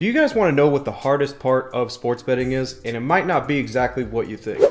Do you guys want to know what the hardest part of sports betting is? And it might not be exactly what you think.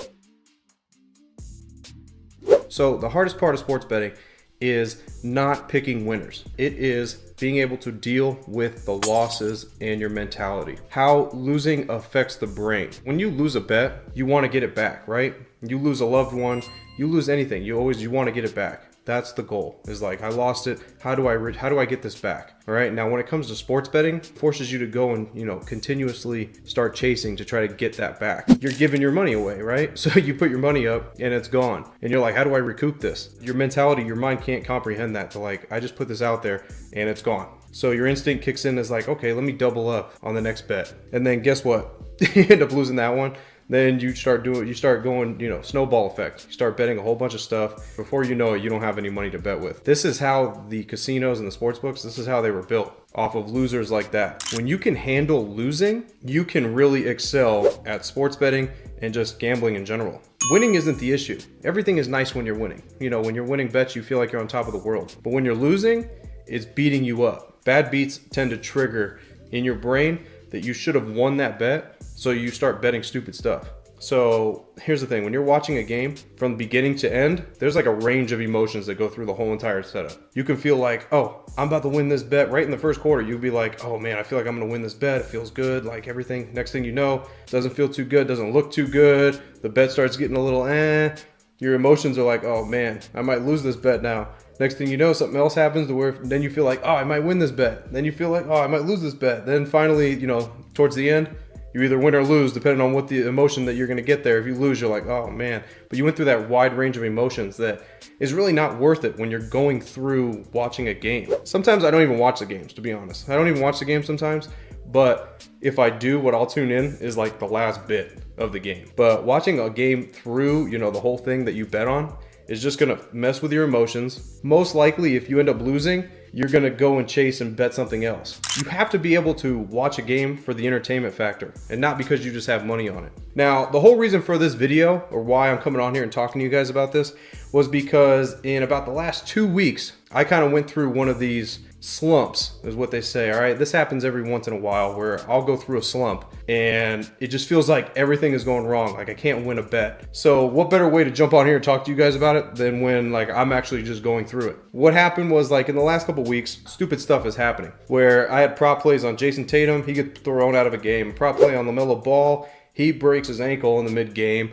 So the hardest part of sports betting is not picking winners. It is being able to deal with the losses and your mentality. How losing affects the brain. When you lose a bet, you want to get it back, right? You lose a loved one, you lose anything, you want to get it back. That's the goal. Is like, I lost it. How do I get this back? All right. Now, when it comes to sports betting, it forces you to go and, continuously start chasing to try to get that back. You're giving your money away, right? So you put your money up and it's gone. And you're like, how do I recoup this? Your mentality, your mind can't comprehend that. To like, I just put this out there and it's gone. So your instinct kicks in as like, okay, let me double up on the next bet. And then guess what? You end up losing that one. Then you start going, snowball effect. You start betting a whole bunch of stuff. Before you know it, you don't have any money to bet with. This is how the casinos and the sports books, this is how they were built, off of losers like that. When you can handle losing, you can really excel at sports betting and just gambling in general. Winning isn't the issue. Everything is nice when you're winning. When you're winning bets, you feel like you're on top of the world. But when you're losing, it's beating you up. Bad beats tend to trigger in your brain that you should have won that bet. So you start betting stupid stuff. So here's the thing, when you're watching a game from beginning to end, there's like a range of emotions that go through the whole entire setup. You can feel like, oh, I'm about to win this bet right in the first quarter. You'll be like, oh man, I feel like I'm gonna win this bet. It feels good, like everything. Next thing you know, doesn't feel too good, doesn't look too good. The bet starts getting a little Your emotions are like, oh man, I might lose this bet now. Next thing you know, something else happens to where then you feel like, oh, I might win this bet. Then you feel like, oh, I might lose this bet. Then finally, towards the end, you either win or lose, depending on what the emotion that you're going to get there. If you lose, you're like, oh man. But you went through that wide range of emotions that is really not worth it when you're going through watching a game. Sometimes I don't even watch the games, to be honest. I don't even watch the game sometimes. But if I do, what I'll tune in is like the last bit of the game. But watching a game through, the whole thing that you bet on is just going to mess with your emotions. Most likely, if you end up losing, you're going to go and chase and bet something else. You have to be able to watch a game for the entertainment factor and not because you just have money on it. Now, the whole reason for this video, or why I'm coming on here and talking to you guys about this, was because in about the last 2 weeks, I kind of went through one of these slumps, is what they say. All right, this happens every once in a while where I'll go through a slump and it just feels like everything is going wrong, like I can't win a bet. So what better way to jump on here and talk to you guys about it than when like I'm actually just going through it. What happened was, like, in the last couple weeks, stupid stuff is happening where I had prop plays on Jason Tatum, he gets thrown out of a game. Prop play on LaMelo Ball, he breaks his ankle in the mid game.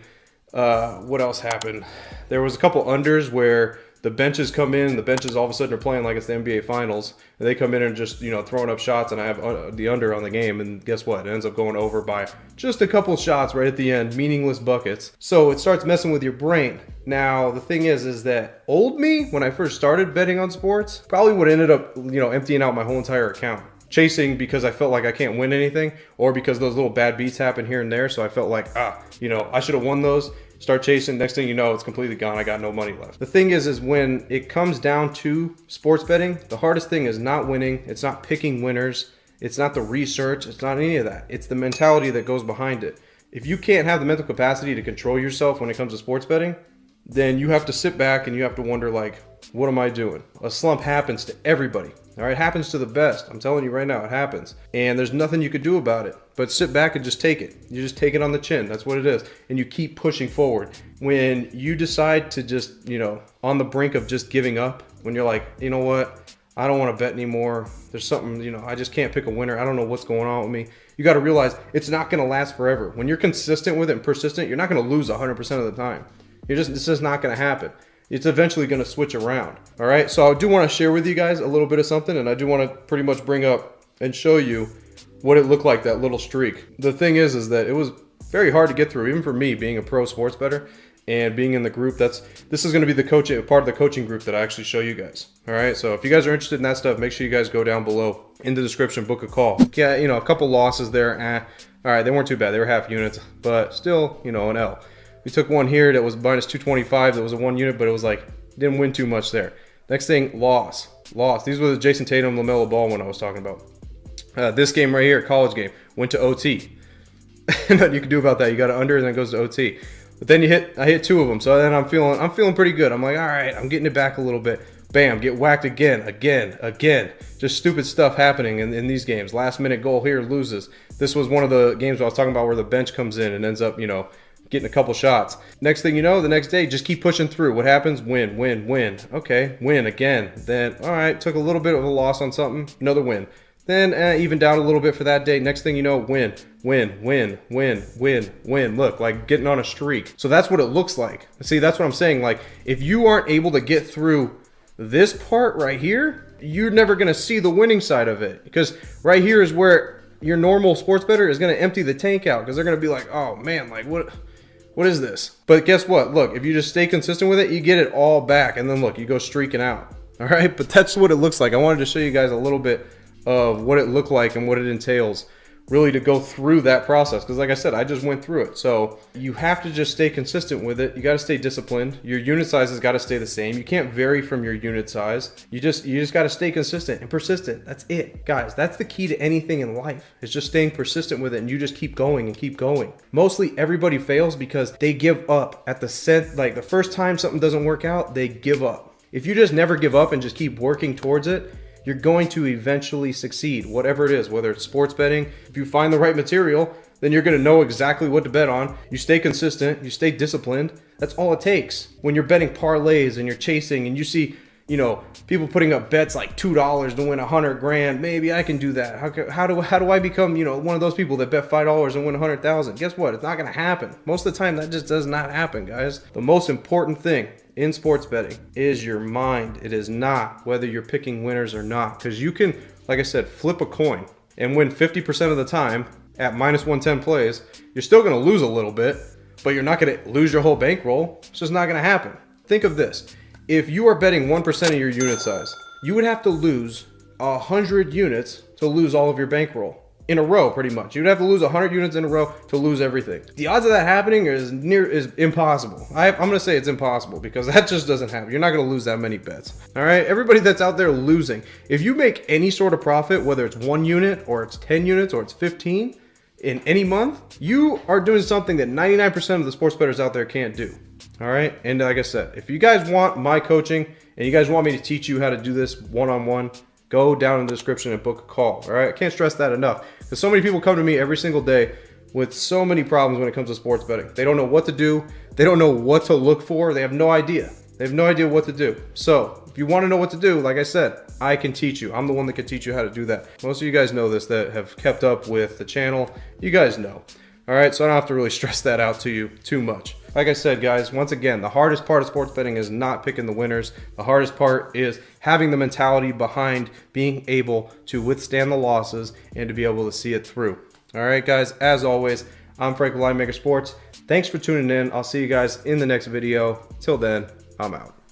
What else happened? There was a couple unders where the benches come in, the benches all of a sudden are playing like it's the NBA Finals, and they come in and just, throwing up shots, and I have the under on the game, and guess what? It ends up going over by just a couple shots right at the end, meaningless buckets. So it starts messing with your brain. Now, the thing is that old me, when I first started betting on sports, probably would have ended up, emptying out my whole entire account. Chasing because I felt like I can't win anything, or because those little bad beats happen here and there, so I felt like, I should have won those. Start chasing, next thing you know, it's completely gone. I got no money left. The thing is when it comes down to sports betting, the hardest thing is not winning. It's not picking winners. It's not the research. It's not any of that. It's the mentality that goes behind it. If you can't have the mental capacity to control yourself when it comes to sports betting, then you have to sit back and you have to wonder, like, what am I doing? A slump happens to everybody. All right, it happens to the best. I'm telling you right now, it happens. And there's nothing you could do about it. But sit back and just take it. You just take it on the chin. That's what it is. And you keep pushing forward. When you decide to just, on the brink of just giving up, when you're like, you know what? I don't want to bet anymore. There's something, I just can't pick a winner. I don't know what's going on with me. You got to realize it's not going to last forever. When you're consistent with it and persistent, you're not going to lose 100% of the time. It's just not going to happen. It's eventually going to switch around. All right. So I do want to share with you guys a little bit of something, and I do want to pretty much bring up and show you what it looked like, that little streak. The thing is that it was very hard to get through, even for me being a pro sports bettor and being in the group. This is going to be the coaching part of the coaching group that I actually show you guys. All right. So if you guys are interested in that stuff, make sure you guys go down below in the description, book a call. Yeah. A couple losses there. All right. They weren't too bad. They were half units, but still, an L. We took one here that was minus 225. That was a 1 unit, but it was like, didn't win too much there. Next thing, loss. These were the Jason Tatum, LaMelo Ball one I was talking about. This game right here, college game, went to OT. Nothing you can do about that. You got it under, and then it goes to OT. But then I hit 2 of them. So then I'm feeling pretty good. I'm like, all right, I'm getting it back a little bit. bam, get whacked again. Just stupid stuff happening in these games. Last minute goal here, loses. This was one of the games I was talking about where the bench comes in and ends up, you know, getting a couple shots. Next thing you know, the next day, just keep pushing through. What happens? Win. Okay, win again. Then, all right, took a little bit of a loss on something, another win. Then even down a little bit for that day. Next thing you know, win. Look, like getting on a streak. So that's what it looks like. See, that's what I'm saying. Like, if you aren't able to get through this part right here, you're never going to see the winning side of it. Because right here is where your normal sports bettor is going to empty the tank out. Because they're going to be like, oh man, like what is this? But guess what? Look, if you just stay consistent with it, you get it all back. And then look, you go streaking out. All right, but that's what it looks like. I wanted to show you guys a little bit of what it looked like and what it entails really to go through that process, because like I said, I just went through it. So you have to just stay consistent with it. You got to stay disciplined. Your unit size has got to stay the same. You can't vary from your unit size. You just got to stay consistent and persistent. That's it, guys. That's the key to anything in life, is just staying persistent with it, and you just keep going and keep going. Mostly everybody fails because they give up at the first time something doesn't work out, they give up. If you just never give up and just keep working towards it, you're going to eventually succeed, whatever it is, whether it's sports betting. If you find the right material, then you're going to know exactly what to bet on. You stay consistent, you stay disciplined. That's all it takes. When you're betting parlays and you're chasing and you see, you know, people putting up bets like $2 to win 100 grand, maybe I can do that. How do I become, you know, one of those people that bet $5 and win 100,000? Guess what? It's not going to happen. Most of the time, that just does not happen, guys. The most important thing in sports betting is your mind. It is not whether you're picking winners or not, because you can, like I said, flip a coin and win 50% of the time at minus 110 plays. You're still going to lose a little bit, but you're not going to lose your whole bankroll. It's just not going to happen. Think of this. If you are betting 1% of your unit size, you would have to lose 100 units to lose all of your bankroll in a row, pretty much. You'd have to lose 100 units in a row to lose everything. The odds of that happening is impossible. I'm going to say it's impossible, because that just doesn't happen. You're not going to lose that many bets. All right, everybody that's out there losing, if you make any sort of profit, whether it's 1 unit or it's 10 units or it's 15 in any month, you are doing something that 99% of the sports bettors out there can't do. All right, and like I said, if you guys want my coaching and you guys want me to teach you how to do this one-on-one, go down in the description and book a call. All right, I can't stress that enough, because so many people come to me every single day with so many problems when it comes to sports betting. They don't know what to do. They don't know what to look for. They have no idea. They have no idea what to do. So if you want to know what to do, like I said, I can teach you. I'm the one that can teach you how to do that. Most of you guys know this that have kept up with the channel. You guys know. All right, so I don't have to really stress that out to you too much. Like I said, guys, once again, the hardest part of sports betting is not picking the winners. The hardest part is having the mentality behind being able to withstand the losses and to be able to see it through. All right, guys, as always, I'm Frank with Linemaker Sports. Thanks for tuning in. I'll see you guys in the next video. Till then, I'm out.